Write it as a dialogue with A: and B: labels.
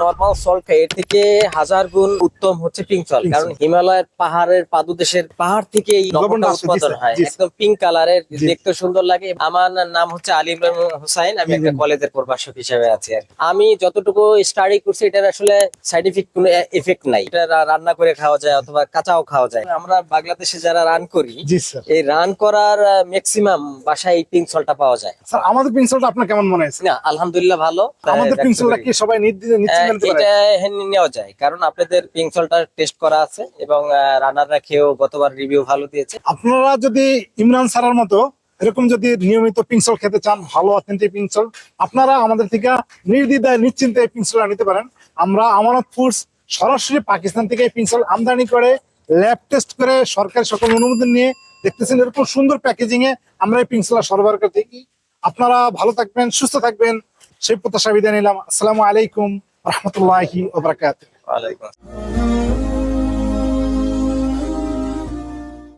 A: Normal salt খাই এর থেকে হাজার গুণ উত্তম হচ্ছে পিঙ্ক সল্ট,
B: Pink
A: কারণ
B: salt।
A: হিমালয়ের পাহাড়ের পাদদেশের পাহাড় থেকে এই
B: লবণটা
A: লবণটা
B: আসে, জি
A: উৎপাদন
B: স্যার,
A: হয়,
B: জি স্যার।
A: একদম পিঙ্ক কালারের,
B: জি।
A: দেখতে সুন্দর লাগে। আমার নাম হচ্ছে আলী ইমরান হোসাইন, আমি একটা
B: জি।
A: কলেজের প্রভাষক হিসেবে আছি আর কি। আমি যতটুকু স্টাডি করছি এটার আসলে সাইন্টিফিক কোনো এফেক্ট নাই, এটা রান্না করে খাওয়া যায় অথবা কাঁচাও খাওয়া যায়। আমরা বাংলাদেশে যারা রান করি,
B: জি স্যার।
A: এই রান করার ম্যাক্সিমাম বাসায় এই পিঙ্ক সল্টটা পাওয়া যায়।
B: স্যার আমাদের পিঙ্ক সল্ট আপনার কেমন মনে হয়েছে?
A: না, আলহামদুলিল্লাহ ভালো।
B: আমাদের পিঙ্ক
A: ব্যক্ত
B: সল্টটা
A: করি।
B: কি সবাই নিশ্চিন্তে নিতে পারে?
A: এটা নেওয়া যায়, কারণ আপনাদের পিঙ্ক সল্টটা টেস্ট করা আছে এবং রান্নাররা খেয়েও গতবার রিভিউ ভালো দিয়েছে।
B: আপনারা যদি ইমরান স্যারের মতো এরকম যদি নিয়মিত পিঙ্ক সল্ট খেতে চান, ভালো অথেন্টিক পিঙ্ক সল্ট, আপনারা আমাদের থেকে নির্দ্বিধায় নিশ্চিন্তে এই পিঙ্ক সল্ট নিতে পারেন। আমরা আমানত ফুডস সরাসরি পাকিস্তান থেকে এই পিঙ্ক সল্ট আমদানি করে ল্যাব টেস্ট করে সরকারি সকল অনুমোদন নিয়ে, দেখতেছেন এরকম সুন্দর প্যাকেজিং এ আমরা এই পিঙ্ক সল্ট সরবরাহ করে থাকি। আপনারা ভালো থাকবেন, সুস্থ থাকবেন, সেই প্রত্যাশা বিদায় নিলাম। আসসালামু আলাইকুম রহমতুল্লাহি ওয়া বারাকাতুহু।
A: ওয়ালাইকুম আসসালাম।